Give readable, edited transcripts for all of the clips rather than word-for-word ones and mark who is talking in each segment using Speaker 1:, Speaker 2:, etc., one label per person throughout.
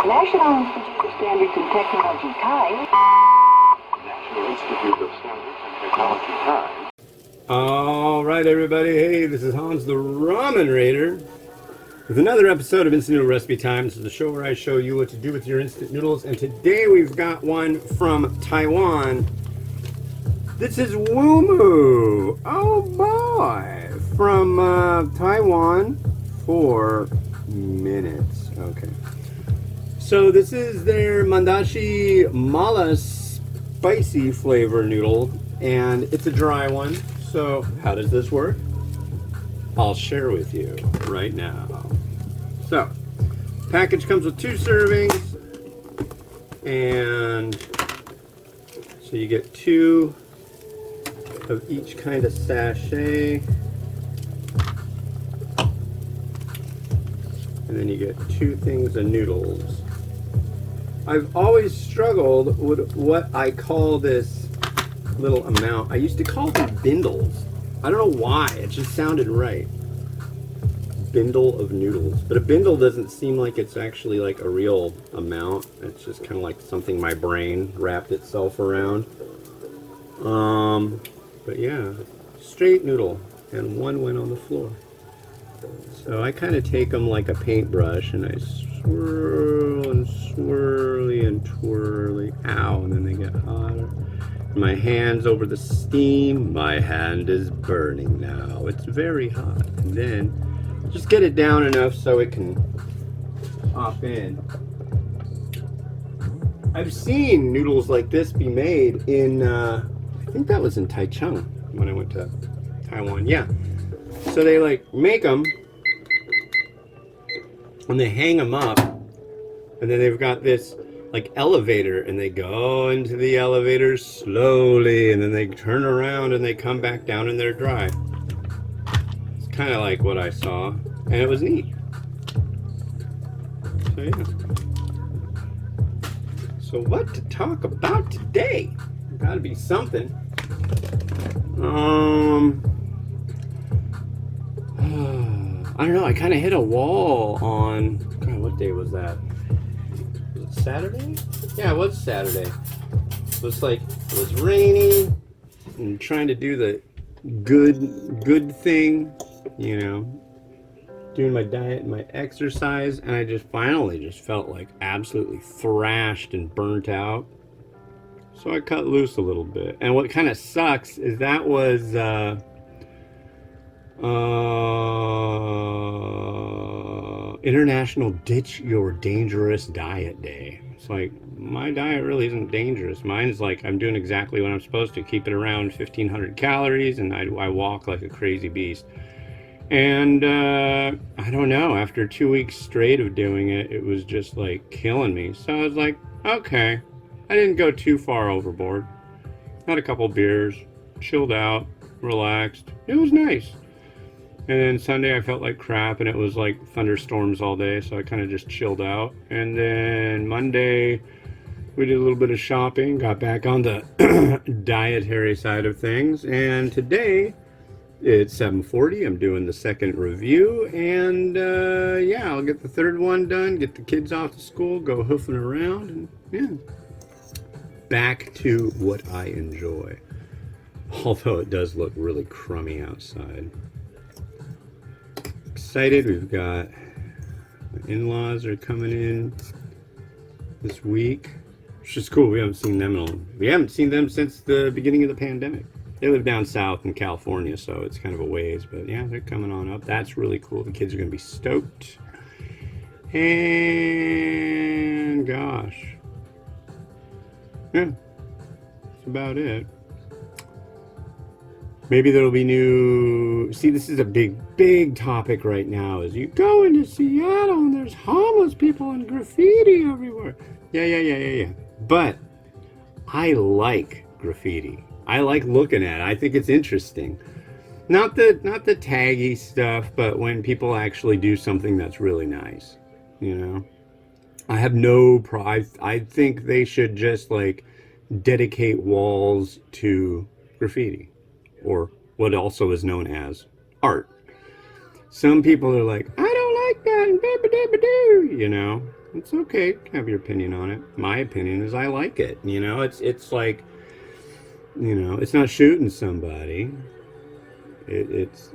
Speaker 1: National Institute of Standards and Technology Thai. National Institute of Standards and Technology Thai.
Speaker 2: All right, everybody. Hey, this is Hans the Ramen Raider with another episode of Instant Noodle Recipe Time. This is the show where I show you what to do with your instant noodles. And today we've got one from Taiwan. This is Wumu. Oh boy. From Taiwan. 4 minutes. Okay. So this is their Mandashi mala spicy flavor noodle. And it's a dry one. So how does this work? I'll share with you right now. So, package comes with 2 servings, and so you get 2 of each kind of sachet, and then you get 2 things of noodles. I've always struggled with what I call this little amount. I used to call them bindles. I don't know why, it just sounded right. Bindle of noodles. But a bindle doesn't seem like it's actually like a real amount. It's just kind of like something my brain wrapped itself around. But yeah, straight noodle, and 1 went on the floor. So I kind of take them like a paintbrush and I swirl and swirly and twirly. Ow, and then they get hotter. My hand's over the steam. My hand is burning now. It's very hot. And then just get it down enough so it can pop in. I've seen noodles like this be made in, I think that was in Taichung when I went to Taiwan. Yeah. So they like make them and they hang them up, and then they've got this like elevator, and they go into the elevator slowly, and then they turn around and they come back down and they're dry. It's kind of like what I saw, and it was neat. So yeah. So what to talk about today? Gotta be something. I don't know, I kind of hit a wall on, God, what day was that? Was it Saturday? Yeah, it was Saturday. It was like, it was rainy, and trying to do the good thing, you know, doing my diet and my exercise, and I just finally just felt like absolutely thrashed and burnt out. So I cut loose a little bit. And what kind of sucks is that was International Ditch Your Dangerous Diet Day. It's like, my diet really isn't dangerous. Mine is like, I'm doing exactly what I'm supposed to. Keep it around 1,500 calories, and I walk like a crazy beast. And I don't know, after 2 weeks straight of doing it, it was just like killing me. So I was like, okay. I didn't go too far overboard. Had a couple beers, chilled out, relaxed. It was nice. And then Sunday I felt like crap, and it was like thunderstorms all day, so I kind of just chilled out. And then Monday we did a little bit of shopping, got back on the dietary side of things, and today it's 7:40. I'm doing the second review, and yeah, I'll get the third one done, get the kids off to school, go hoofing around, and yeah, back to what I enjoy. Although it does look really crummy outside. Excited. We've got the in-laws are coming in this week, which is cool. We haven't seen them since the beginning of the pandemic. They live down south in California, so it's kind of a ways, but yeah, they're coming on up. That's really cool. The kids are going to be stoked. And gosh, yeah, that's about it. Maybe there'll be new... See, this is a big topic right now, is you go into Seattle and there's homeless people and graffiti everywhere. Yeah. But I like graffiti. I like looking at it. I think it's interesting. Not the taggy stuff, but when people actually do something that's really nice, you know? I have no pride. I think they should just like dedicate walls to graffiti, or what also is known as art. Some people are like, I don't like that, and you know. It's okay to have your opinion on it. My opinion is I like it. You know, it's like, you know, it's not shooting somebody. It's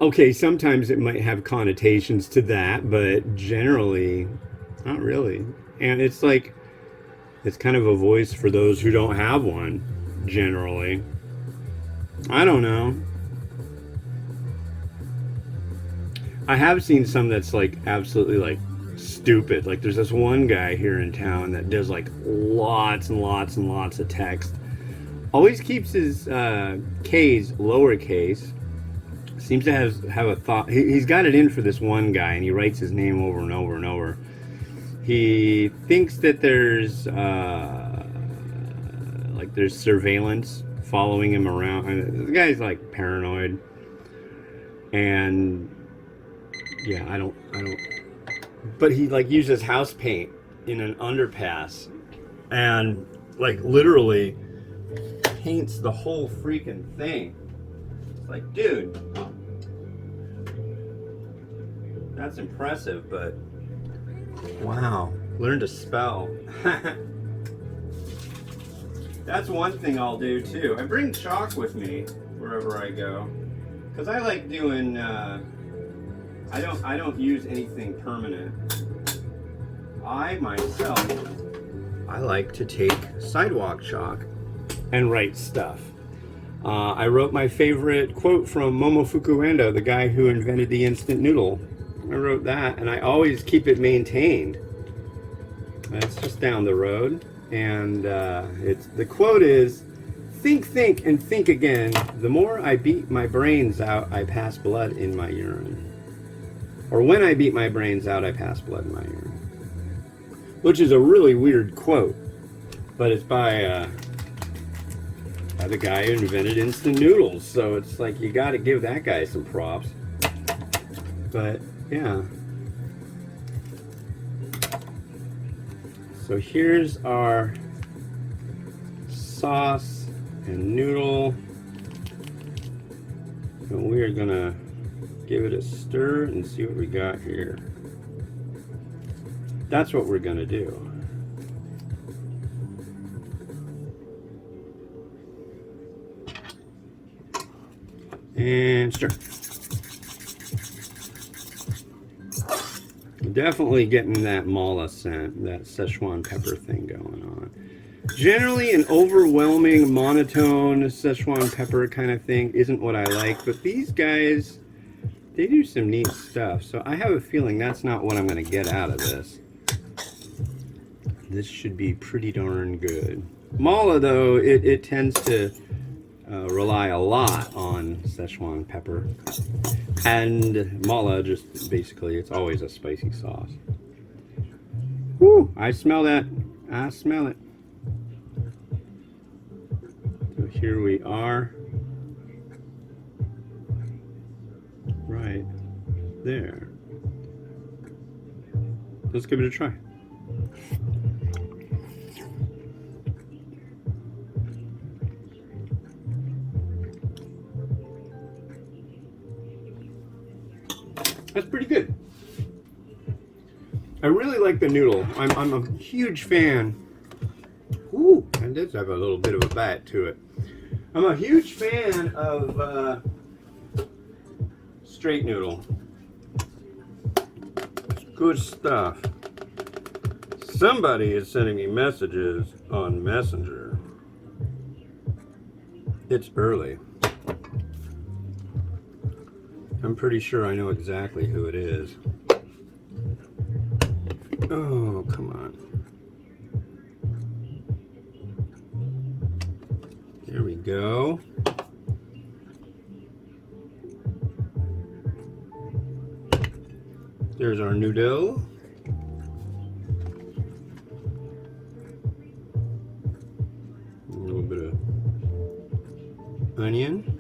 Speaker 2: okay. Sometimes it might have connotations to that, but generally, not really. And it's like it's kind of a voice for those who don't have one. Generally, I don't know. I have seen some that's like absolutely like stupid. Like there's this one guy here in town that does like lots and lots and lots of text. Always keeps his K's lowercase. Seems to have a thought. He's got it in for this one guy, and he writes his name over and over and over. He thinks that there's like there's surveillance following him around. The guy's like paranoid, and yeah, I don't. But he like uses house paint in an underpass, and like literally paints the whole freaking thing. It's like, dude, that's impressive, but wow, learn to spell. That's one thing I'll do too. I bring chalk with me wherever I go, because I like doing. I don't use anything permanent. I myself, I like to take sidewalk chalk and write stuff. I wrote my favorite quote from Momofuku Ando, the guy who invented the instant noodle. I wrote that, and I always keep it maintained. It's just down the road, and the quote is, think, and think again. The more I beat my brains out, I pass blood in my urine. Or when I beat my brains out, I pass blood in my urine. Which is a really weird quote, but it's by the guy who invented instant noodles. So it's like you got to give that guy some props. But yeah. So here's our sauce and noodle. And we are gonna give it a stir and see what we got here. That's what we're gonna do. And stir. Definitely getting that mala scent, that Szechuan pepper thing going on. Generally, an overwhelming, monotone Szechuan pepper kind of thing isn't what I like, but these guys, they do some neat stuff. So I have a feeling that's not what I'm going to get out of this. This should be pretty darn good. Mala, though, it tends to rely a lot on Szechuan pepper. And mala, just basically, it's always a spicy sauce. Woo! I smell that. I smell it. So here we are. Right there. Let's give it a try. That's pretty good. I really like the noodle. I'm a huge fan. Ooh, and it does have a little bit of a bite to it. I'm a huge fan of straight noodle. It's good stuff. Somebody is sending me messages on Messenger. It's early. I'm pretty sure I know exactly who it is. Oh, come on. There we go. There's our noodle. A little bit of onion.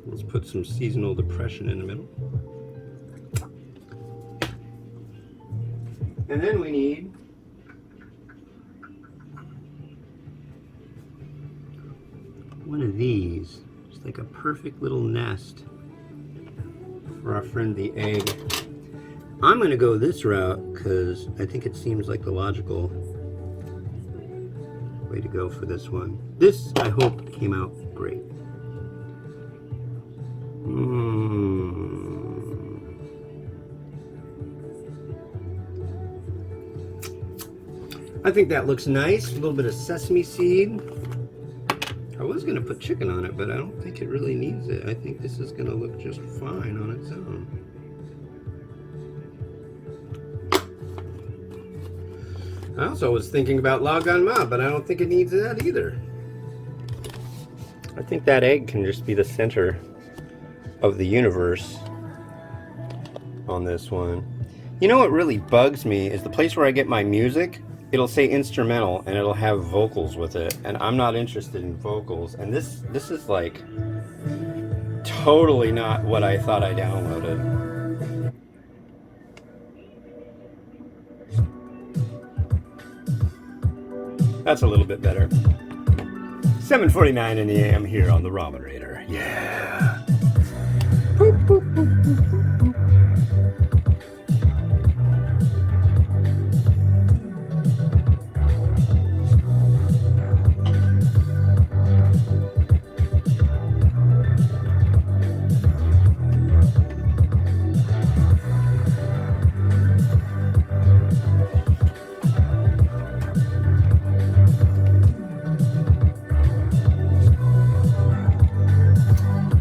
Speaker 2: Let's put some seasonal depression in the middle. And then we need one of these. Just like a perfect little nest for our friend the egg. I'm going to go this route because I think it seems like the logical way to go for this one. This, I hope, came out great. I think that looks nice. A little bit of sesame seed. I was going to put chicken on it, but I don't think it really needs it. I think this is going to look just fine on its own. I also was thinking about Logan Ma, but I don't think it needs that either. I think that egg can just be the center of the universe on this one. You know what really bugs me is the place where I get my music. It'll say instrumental and it'll have vocals with it, and I'm not interested in vocals. And this is like totally not what I thought I downloaded. That's a little bit better. 7:49 in the AM here on the Ramen Raider. Yeah. Boop, boop, boop, boop, boop, boop.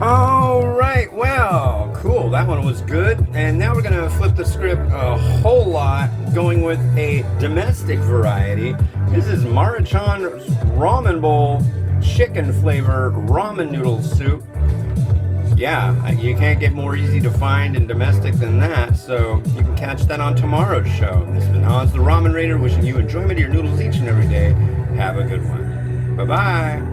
Speaker 2: All right, well, cool. That one was good. And now we're going to flip the script a whole lot, going with a domestic variety. This is Maruchan's Ramen Bowl chicken flavor ramen noodle soup. Yeah, you can't get more easy to find and domestic than that, so you can catch that on tomorrow's show. This has been Hans the Ramen Raider, wishing you enjoyment of your noodles each and every day. Have a good one. Bye-bye.